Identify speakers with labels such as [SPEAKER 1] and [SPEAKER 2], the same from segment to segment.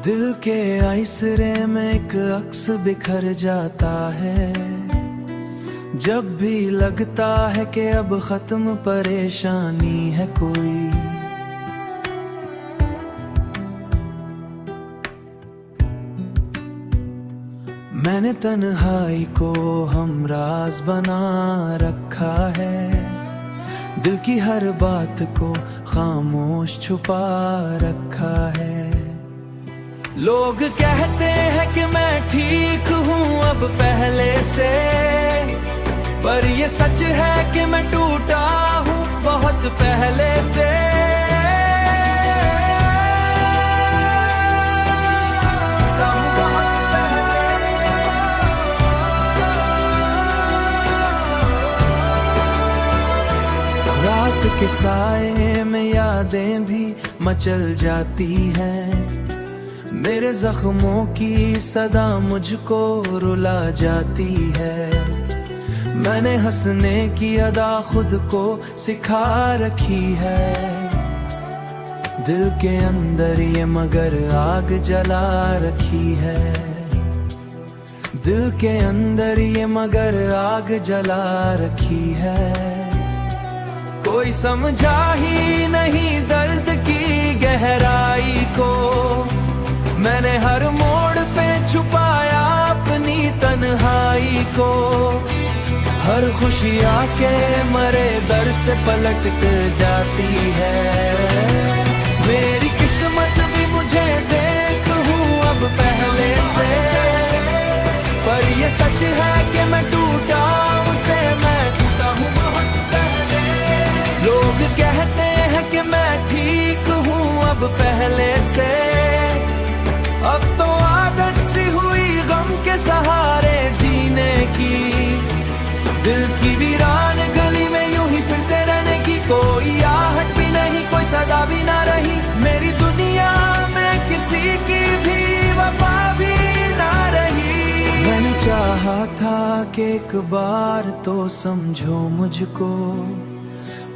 [SPEAKER 1] दिल के आइसरे में एक अक्स बिखर जाता है, जब भी लगता है कि अब खत्म परेशानी है कोई। मैंने तन्हाई को हमराज बना रखा है, दिल की हर बात को खामोश छुपा रखा है। लोग कहते हैं कि मैं ठीक हूँ अब पहले से, पर ये सच है कि मैं टूटा हूँ बहुत पहले से। रात के साए में यादें भी मचल जाती हैं, मेरे जख्मों की सदा मुझको रुला जाती है। मैंने हंसने की अदा खुद को सिखा रखी है, दिल के अंदर ये मगर आग जला रखी है। दिल के अंदर ये मगर आग जला रखी है। कोई समझा ही नहीं दर्द की गहराई को, मैंने हर मोड़ पे छुपाया अपनी तन्हाई को। हर खुशी आके मरे दर से पलट जाती है। मेरी किस्मत भी मुझे देख हूँ अब पहले से, पर ये सच है कि मैं टूटा उसे मैं टूटा हूँ बहुत पहले। लोग कहते हैं कि मैं ठीक हूँ अब पहले से, अब तो आदत सी हुई गम के सहारे जीने की। दिल की वीरान गली में यूं ही फिर से रहने की, कोई आहट भी नहीं कोई सदा भी ना रही। मेरी दुनिया में किसी की भी वफा भी ना रही। मैंने चाहा था कि एक बार तो समझो मुझको,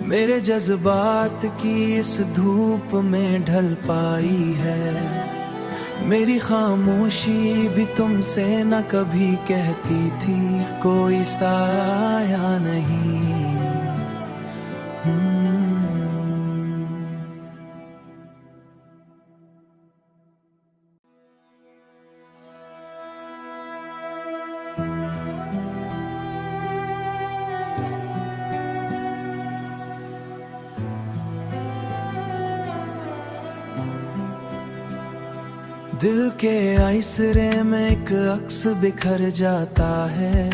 [SPEAKER 1] मेरे जज्बात की इस धूप में ढल पाई है। मेरी खामोशी भी तुमसे न कभी कहती थी कोई साया नहीं। दिल के आइसरे में एक अक्स बिखर जाता है,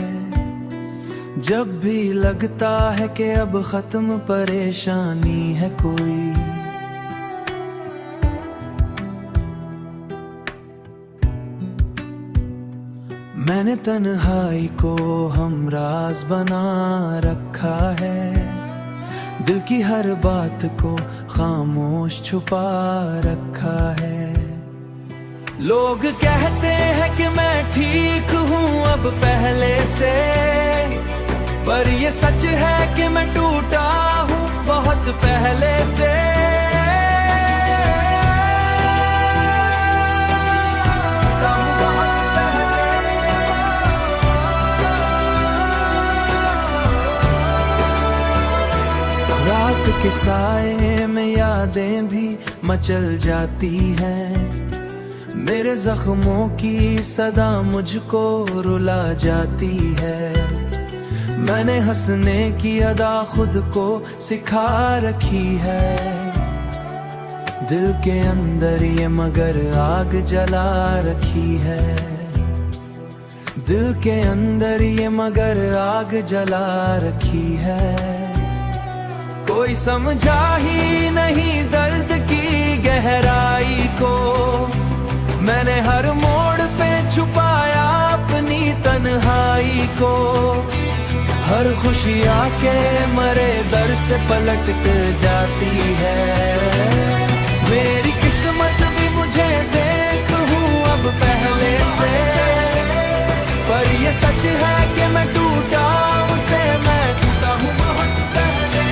[SPEAKER 1] जब भी लगता है कि अब खत्म परेशानी है कोई। मैंने तन्हाई को हमराज बना रखा है, दिल की हर बात को खामोश छुपा रखा है। लोग कहते हैं कि मैं ठीक हूँ अब पहले से, पर ये सच है कि मैं टूटा हूँ बहुत पहले से। रात के साए में यादें भी मचल जाती हैं, मेरे जख्मों की सदा मुझको रुला जाती है। मैंने हंसने की अदा खुद को सिखा रखी है, दिल के अंदर ये मगर आग जला रखी है। दिल के अंदर ये मगर आग जला रखी है। कोई समझा ही नहीं दर्द की गहराई को, मैंने हर मोड़ पे छुपाया अपनी तन्हाई को। हर खुशी आके मरे दर से पलट जाती है। मेरी किस्मत भी मुझे देख हूँ अब पहले से, पर ये सच है कि मैं टूटा उसे मैं टूटा हूँ बहुत पहले।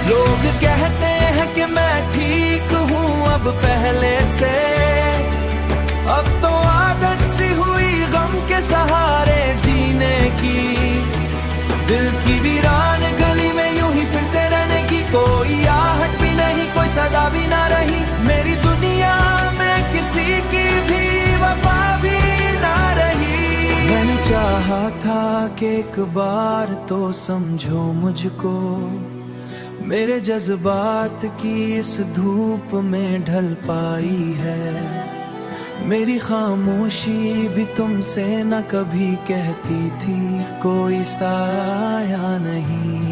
[SPEAKER 1] लोग कहते हैं कि मैं ठीक हूँ अब पहले से, कि एक बार तो समझो मुझको, मेरे जज्बात की इस धूप में ढल पाई है। मेरी खामोशी भी तुमसे न कभी कहती थी, कोई साया नहीं।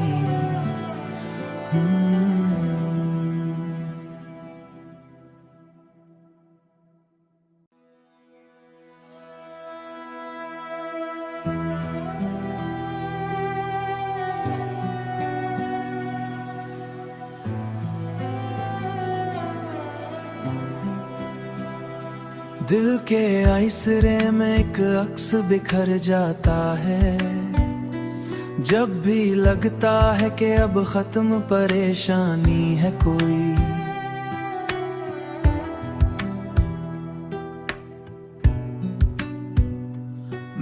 [SPEAKER 1] दिल के आइसरे में एक अक्स बिखर जाता है, जब भी लगता है कि अब खत्म परेशानी है कोई।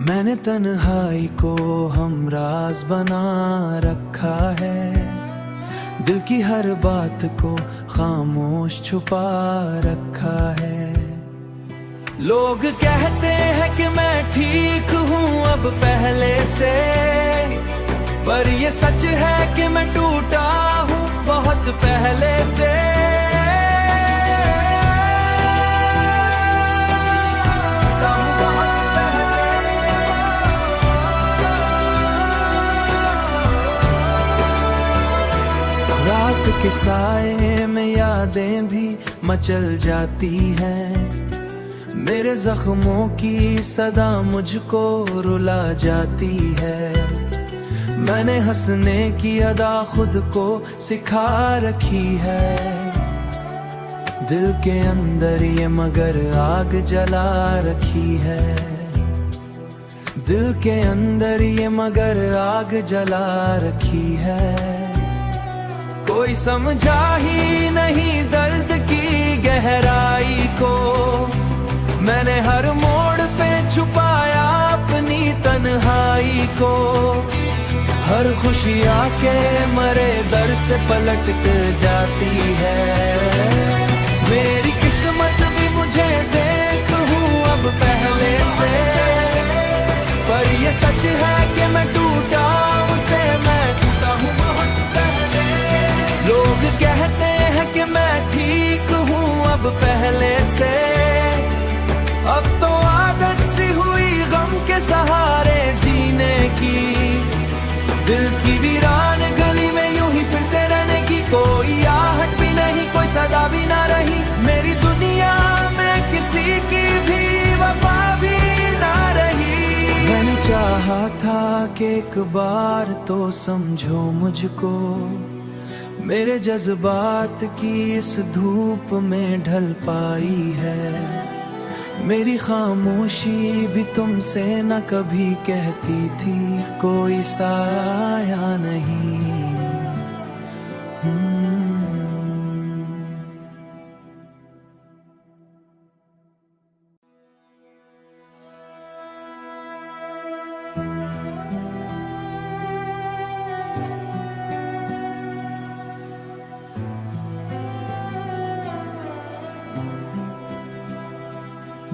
[SPEAKER 1] मैंने तन्हाई को हमराज बना रखा है, दिल की हर बात को खामोश छुपा रखा है। लोग कहते हैं कि मैं ठीक हूँ अब पहले से, पर ये सच है कि मैं टूटा हूँ बहुत पहले से। रात के साए में यादें भी मचल जाती हैं, मेरे जख्मों की सदा मुझको रुला जाती है। मैंने हंसने की अदा खुद को सिखा रखी है, दिल के अंदर ये मगर आग जला रखी है। दिल के अंदर ये मगर आग जला रखी है। कोई समझा ही नहीं दर्द की गहराई को, मैंने हर मोड़ पे छुपाया अपनी तन्हाई को। हर खुशी आके मरे दर से पलट जाती है। मेरी किस्मत भी मुझे देख हूँ अब पहले से, पर ये सच है कि मैं टूटा उसे मैं टूटा हूँ बहुत पहले। लोग कहते हैं कि मैं ठीक हूँ अब पहले से, अब तो आदत सी हुई गम के सहारे जीने की। दिल की वीरान गली में यूं ही फिर से रहने की, कोई आहट भी नहीं कोई सदा भी ना रही। मेरी दुनिया में किसी की भी वफा भी ना रही। मैंने चाहा था कि एक बार तो समझो मुझको, मेरे जज्बात की इस धूप में ढल पाई है। मेरी खामोशी भी तुमसे न कभी कहती थी, कोई साया नहीं।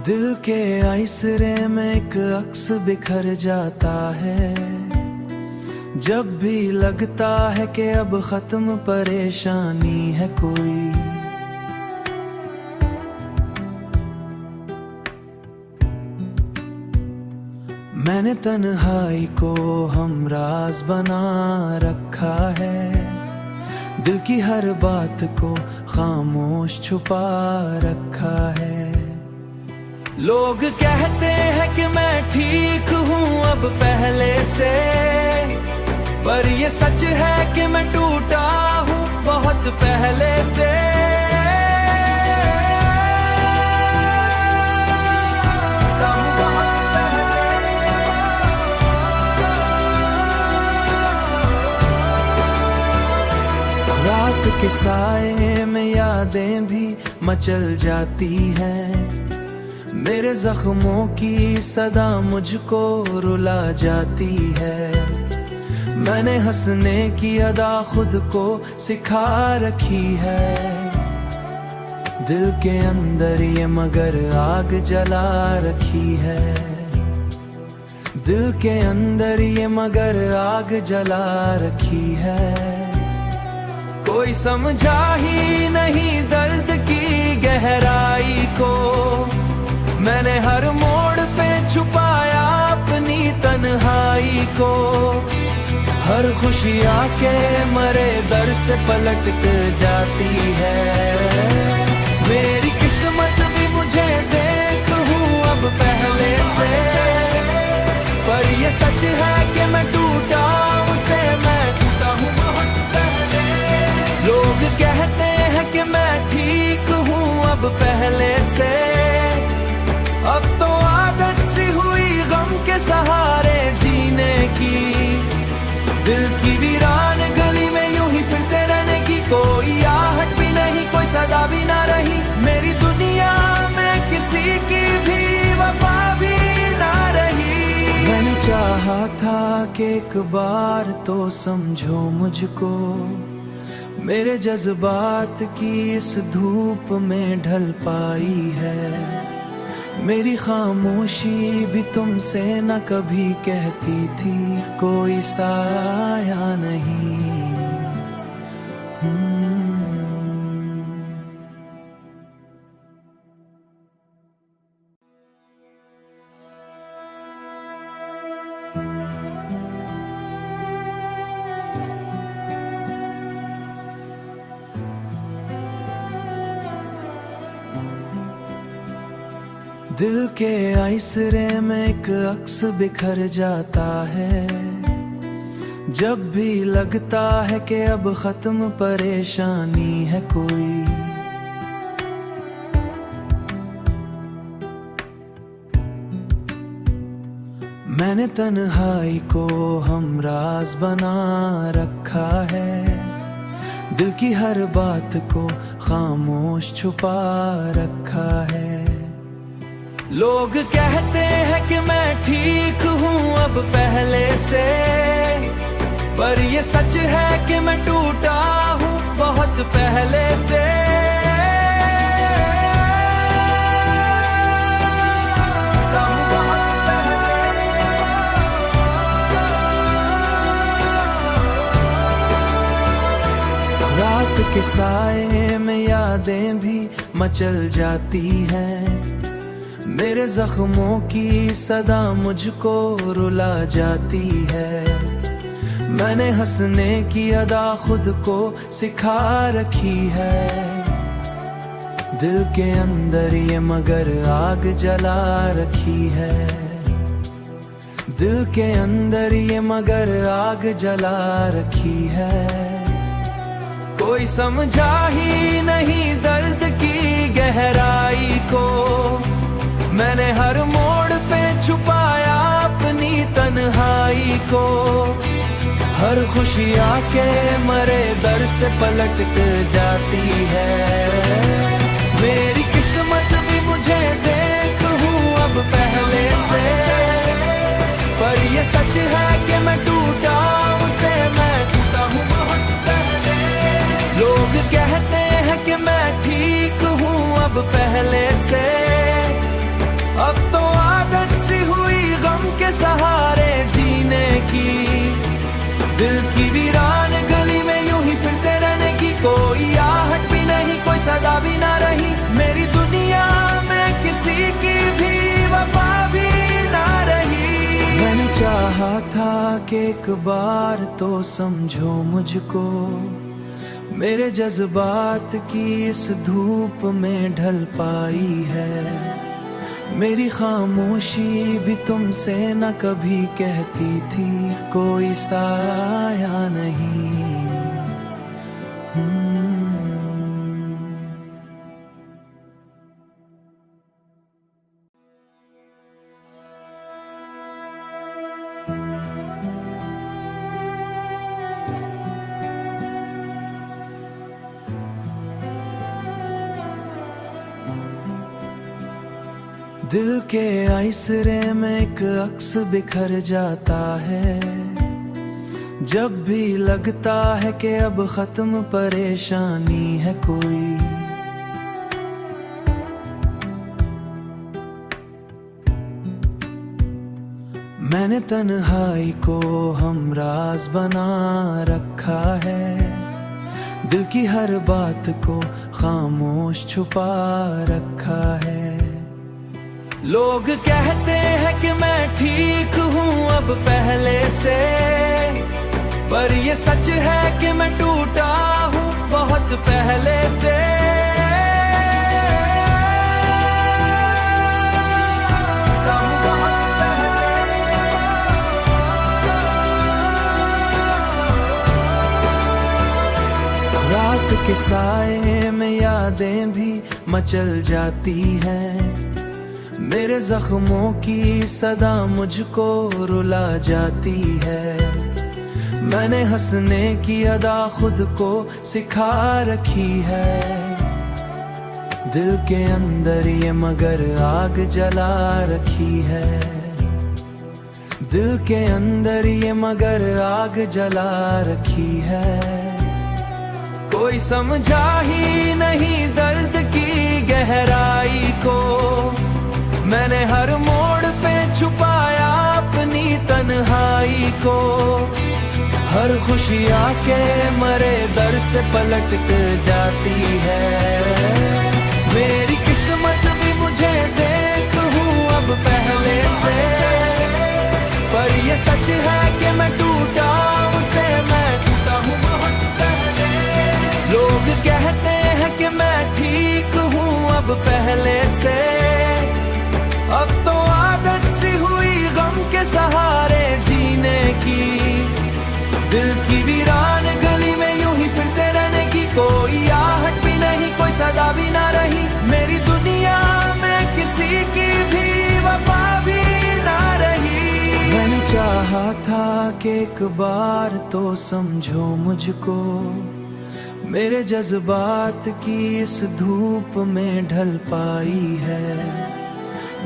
[SPEAKER 1] दिल के आइसरे में एक अक्स बिखर जाता है, जब भी लगता है कि अब खत्म परेशानी है कोई। मैंने तन्हाई को हमराज बना रखा है, दिल की हर बात को खामोश छुपा रखा है। लोग कहते हैं कि मैं ठीक हूँ अब पहले से, पर ये सच है कि मैं टूटा हूँ बहुत पहले से। रात के साए में यादें भी मचल जाती हैं, मेरे जख्मों की सदा मुझको रुला जाती है। मैंने हंसने की अदा खुद को सिखा रखी है, दिल के अंदर ये मगर आग जला रखी है। दिल के अंदर ये मगर आग जला रखी है, कोई समझा ही नहीं दर्द की गहराई को। मैंने हर मोड़ पे छुपाया अपनी तन्हाई को, हर खुशी आके मरे दर से पलट जाती है। मेरी किस्मत भी मुझे देख हूँ अब पहले से, पर ये सच है कि मैं टूटा उसे, मैं टूटा हूँ बहुत पहले। लोग कहते हैं कि मैं ठीक हूँ अब पहले से, अब तो आदत सी हुई गम के सहारे जीने की। दिल की वीरान गली में यूं ही फिर से रहने की, कोई आहट भी नहीं, कोई सदा भी ना रही। मेरी दुनिया में किसी की भी वफा भी ना रही। मैंने चाहा था कि एक बार तो समझो मुझको, मेरे जज्बात की इस धूप में ढल पाई है। मेरी खामोशी भी तुमसे न कभी कहती थी, कोई साया नहीं। दिल के आइसरे में एक अक्स बिखर जाता है, जब भी लगता है कि अब खत्म परेशानी है कोई। मैंने तन्हाई को हमराज बना रखा है, दिल की हर बात को खामोश छुपा रखा है। लोग कहते हैं कि मैं ठीक हूँ अब पहले से, पर ये सच है कि मैं टूटा हूँ बहुत पहले से। रात के साए में यादें भी मचल जाती हैं, मेरे जख्मों की सदा मुझको रुला जाती है। मैंने हंसने की अदा खुद को सिखा रखी है, दिल के अंदर ये मगर आग जला रखी है। दिल के अंदर ये मगर आग जला रखी है, कोई समझा ही नहीं दर्द की गहराई को। मैंने हर मोड़ पे छुपाया अपनी तन्हाई को, हर खुशी आके मरे दर से पलट जाती है। मेरी किस्मत भी मुझे देख हूँ अब पहले से, पर ये सच है कि मैं टूटा उसे, मैं टूटा हूँ बहुत पहले। लोग कहते हैं कि मैं ठीक हूँ अब पहले से, अब तो आदत सी हुई गम के सहारे जीने की। दिल की वीरान गली में यूं ही फिर से रहने की, कोई आहट भी नहीं, कोई सदा भी ना रही। मेरी दुनिया में किसी की भी वफा भी ना रही। मैंने चाहा था कि एक बार तो समझो मुझको, मेरे जज्बात की इस धूप में ढल पाई है। मेरी खामोशी भी तुमसे न कभी कहती थी, कोई साया नहीं। दिल के आइसरे में एक अक्स बिखर जाता है, जब भी लगता है कि अब खत्म परेशानी है कोई। मैंने तन्हाई को हमराज बना रखा है, दिल की हर बात को खामोश छुपा रखा है। लोग कहते हैं कि मैं ठीक हूँ अब पहले से, पर ये सच है कि मैं टूटा हूँ बहुत पहले से। रात के साए में यादें भी मचल जाती हैं, मेरे जख्मों की सदा मुझको रुला जाती है। मैंने हंसने की अदा खुद को सिखा रखी है, दिल के अंदर ये मगर आग जला रखी है। दिल के अंदर ये मगर आग जला रखी है। कोई समझा ही नहीं दर्द की गहराई को, मैंने हर मोड़ पे छुपाया अपनी तन्हाई को। हर खुशी आके मरे दर से पलट जाती है। मेरी किस्मत भी मुझे देख हूँ अब पहले से, पर ये सच है कि मैं टूटा उसे, मैं टूटा हूँ बहुत पहले। लोग कहते हैं कि मैं ठीक हूँ अब पहले से, अब तो आदत सी हुई गम के सहारे जीने की। दिल की वीरान गली में यूं ही फिर से रहने की, कोई आहट भी नहीं, कोई सदा भी ना रही। मेरी दुनिया में किसी की भी वफा भी ना रही। मैंने चाहा था कि एक बार तो समझो मुझको, मेरे जज्बात की इस धूप में ढल पाई है।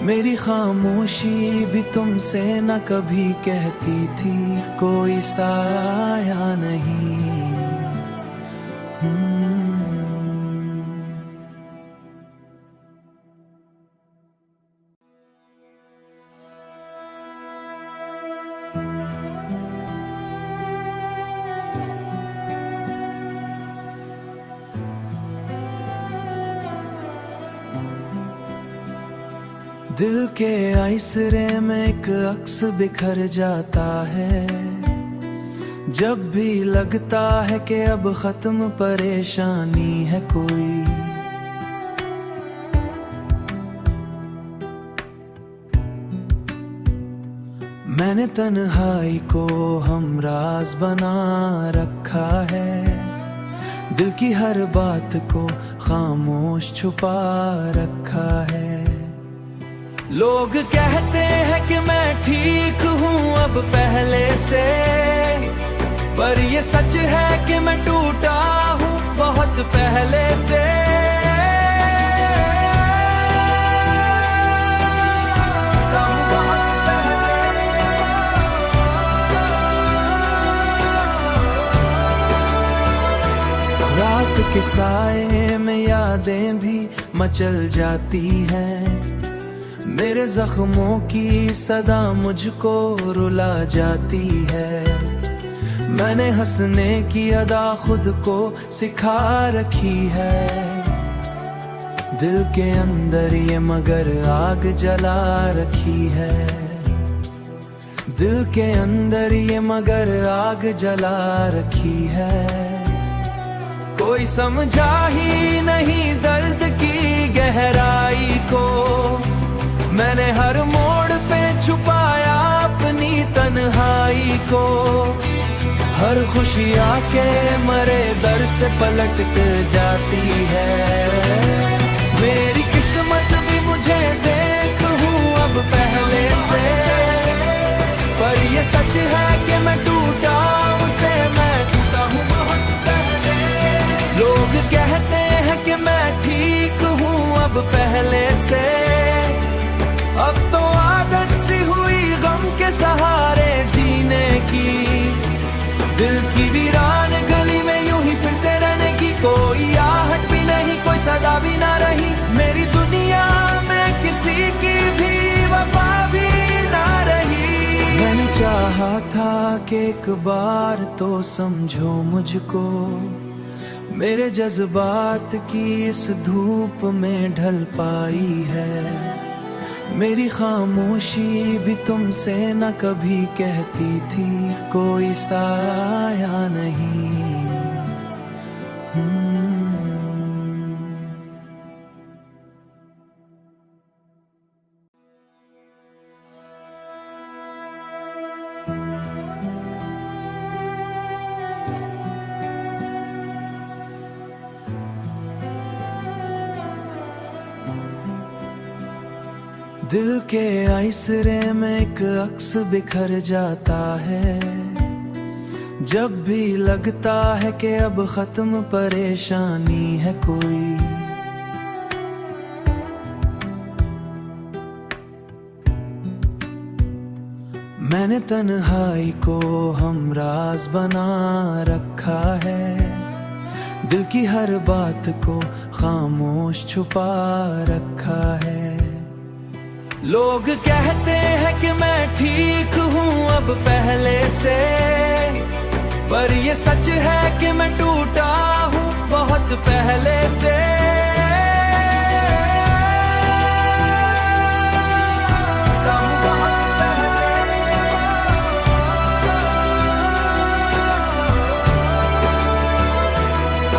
[SPEAKER 1] मेरी खामोशी भी तुमसे न कभी कहती थी, कोई साया नहीं। दिल के आइसरे में एक अक्स बिखर जाता है, जब भी लगता है कि अब खत्म परेशानी है कोई। मैंने तन्हाई को हमराज बना रखा है, दिल की हर बात को खामोश छुपा रखा है। लोग कहते हैं कि मैं ठीक हूँ अब पहले से, पर ये सच है कि मैं टूटा हूँ बहुत पहले से। रात के साए में यादें भी मचल जाती हैं, मेरे जख्मों की सदा मुझको रुला जाती है। मैंने हंसने की अदा खुद को सिखा रखी है, दिल के अंदर ये मगर आग जला रखी है। दिल के अंदर ये मगर आग जला रखी है। कोई समझा ही नहीं दर्द की गहराई को, मैंने हर मोड़ पे छुपाया अपनी तन्हाई को। हर खुशी आके मरे दर से पलट जाती है। मेरी किस्मत भी मुझे देख हूँ अब पहले से, पर ये सच है कि मैं टूटा उसे, मैं टूटा हूँ बहुत पहले। लोग कहते हैं कि मैं ठीक हूँ अब पहले से, अब तो आदत सी हुई गम के सहारे जीने की। दिल की वीरान गली में यूं ही फिर से रहने की, कोई आहट भी नहीं, कोई सदा भी ना रही। मेरी दुनिया में किसी की भी वफा भी ना रही। था कि एक बार तो समझो मुझको, मेरे जज्बात की इस धूप में ढल पाई है। मेरी खामोशी भी तुमसे न कभी कहती थी कोई साया नहीं। दिल के आइसरे में एक अक्स बिखर जाता है, जब भी लगता है कि अब खत्म परेशानी है कोई। मैंने तन्हाई को हमराज बना रखा है, दिल की हर बात को खामोश छुपा रखा है। लोग कहते हैं कि मैं ठीक हूँ अब पहले से, पर ये सच है कि मैं टूटा हूँ बहुत पहले से।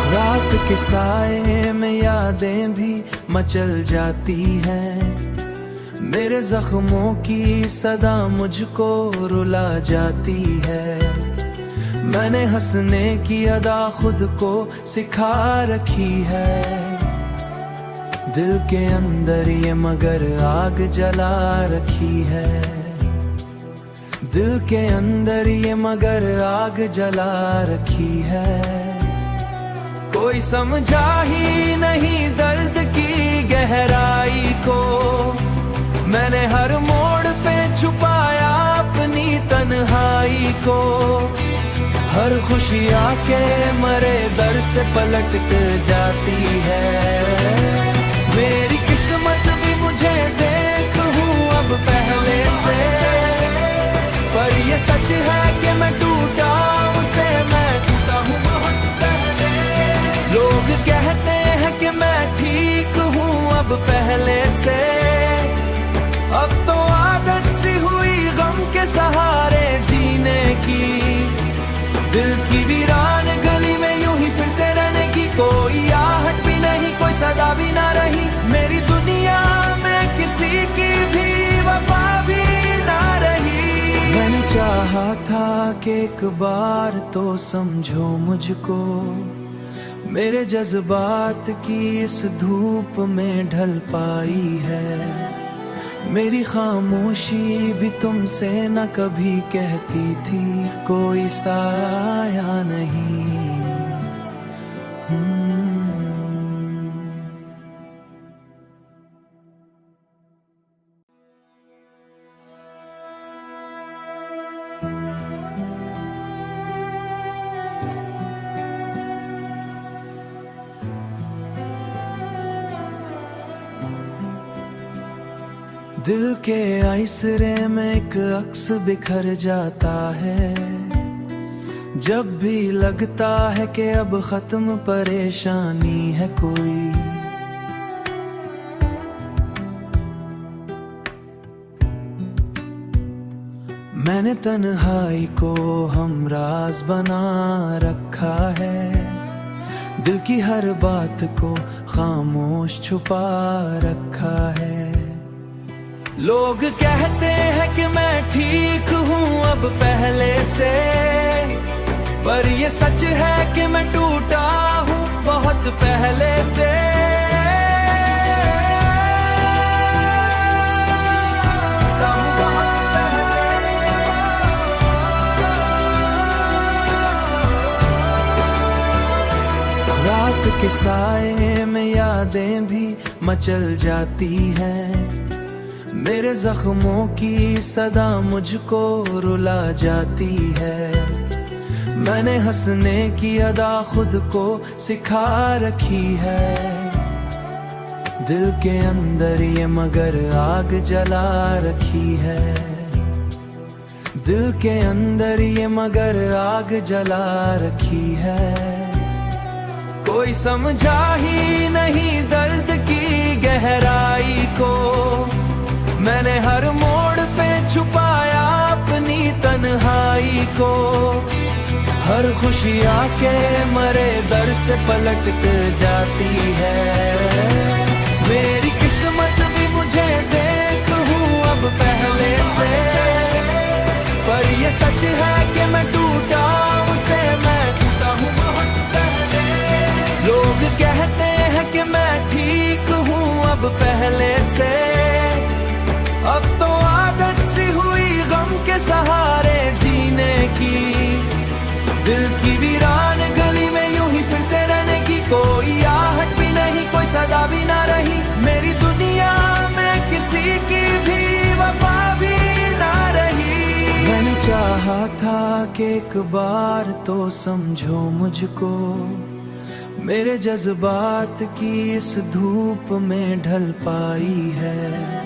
[SPEAKER 1] रात के साए में यादें भी मचल जाती हैं, मेरे जख्मों की सदा मुझको रुला जाती है। मैंने हंसने की अदा खुद को सिखा रखी है, दिल के अंदर ये मगर आग जला रखी है। दिल के अंदर ये मगर आग जला रखी है। कोई समझा ही नहीं दर्द की गहराई को, मैंने हर मोड़ पे छुपाया अपनी तन्हाई को। हर खुशी आके मरे दर से पलट जाती है। मेरी किस्मत भी मुझे देख हूँ अब पहले से, पर ये सच है कि मैं टूटा उसे मैं टूटा हूँ बहुत पहले। लोग कहते हैं कि मैं ठीक हूँ अब पहले से, अब तो आदत सी हुई गम के सहारे जीने की। दिल की वीरान गली में यूं ही फिर से रहने की, कोई आहट भी नहीं कोई सदा भी ना रही। मेरी दुनिया में किसी की भी वफा भी ना रही। मैंने चाहा था कि एक बार तो समझो मुझको, मेरे जज्बात की इस धूप में ढल पाई है। मेरी खामोशी भी तुमसे न कभी कहती थी कोई साया नहीं। दिल के आइसरे में एक अक्स बिखर जाता है, जब भी लगता है कि अब खत्म परेशानी है कोई। मैंने तन्हाई को हमराज बना रखा है, दिल की हर बात को खामोश छुपा रखा है। लोग कहते हैं कि मैं ठीक हूँ अब पहले से, पर ये सच है कि मैं टूटा हूँ बहुत पहले से। रात के साए में यादें भी मचल जाती हैं, मेरे जख्मों की सदा मुझको रुला जाती है। मैंने हंसने की अदा खुद को सिखा रखी है, दिल के अंदर ये मगर आग जला रखी है। दिल के अंदर ये मगर आग जला रखी है, कोई समझा ही नहीं दर्द की गहराई को। मैंने हर मोड़ पे छुपाया अपनी तन्हाई को, हर खुशी आके मरे दर से पलट जाती है। मेरी किस्मत भी मुझे देख हूँ अब पहले से, पर ये सच है कि मैं टूटा उसे मैं टूटा हूँ बहुत पहले। लोग कहते हैं कि मैं ठीक हूँ अब पहले से, अब तो आदत सी हुई गम के सहारे जीने की। दिल की वीरान गली में यूं ही फिर से रहने की, कोई आहट भी नहीं कोई सदा भी ना रही। मेरी दुनिया में किसी की भी वफा भी ना रही। मैंने चाहा था कि एक बार तो समझो मुझको, मेरे जज्बात की इस धूप में ढल पाई है।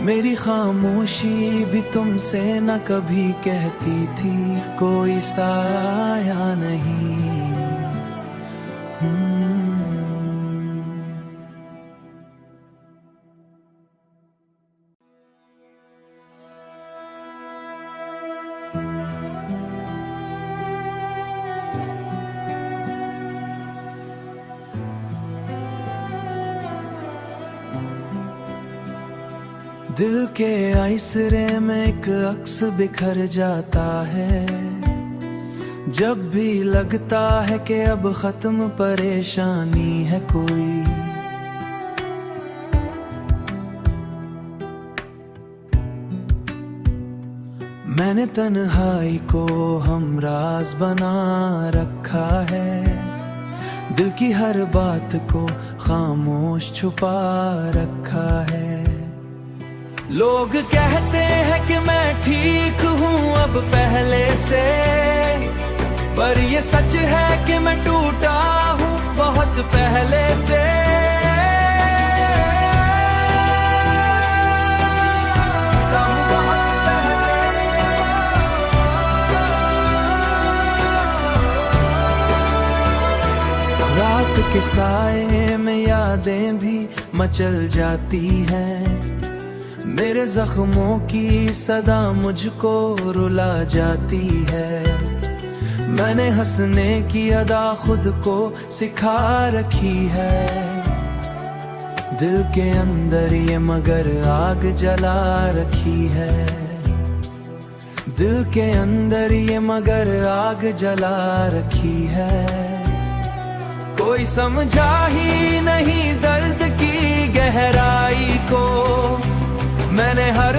[SPEAKER 1] मेरी खामोशी भी तुमसे न कभी कहती थी कोई साया नहीं। दिल के आइसरे में एक अक्स बिखर जाता है, जब भी लगता है कि अब खत्म परेशानी है कोई। मैंने तन्हाई को हमराज बना रखा है, दिल की हर बात को खामोश छुपा रखा है। लोग कहते हैं कि मैं ठीक हूँ अब पहले से, पर ये सच है कि मैं टूटा हूँ बहुत पहले से। रात के साए में यादें भी मचल जाती हैं, मेरे जख्मों की सदा मुझको रुला जाती है। मैंने हंसने की अदा खुद को सिखा रखी है, दिल के अंदर ये मगर आग जला रखी है। दिल के अंदर ये मगर आग जला रखी है, कोई समझा ही नहीं दर्द की गहराई को। मैंने हर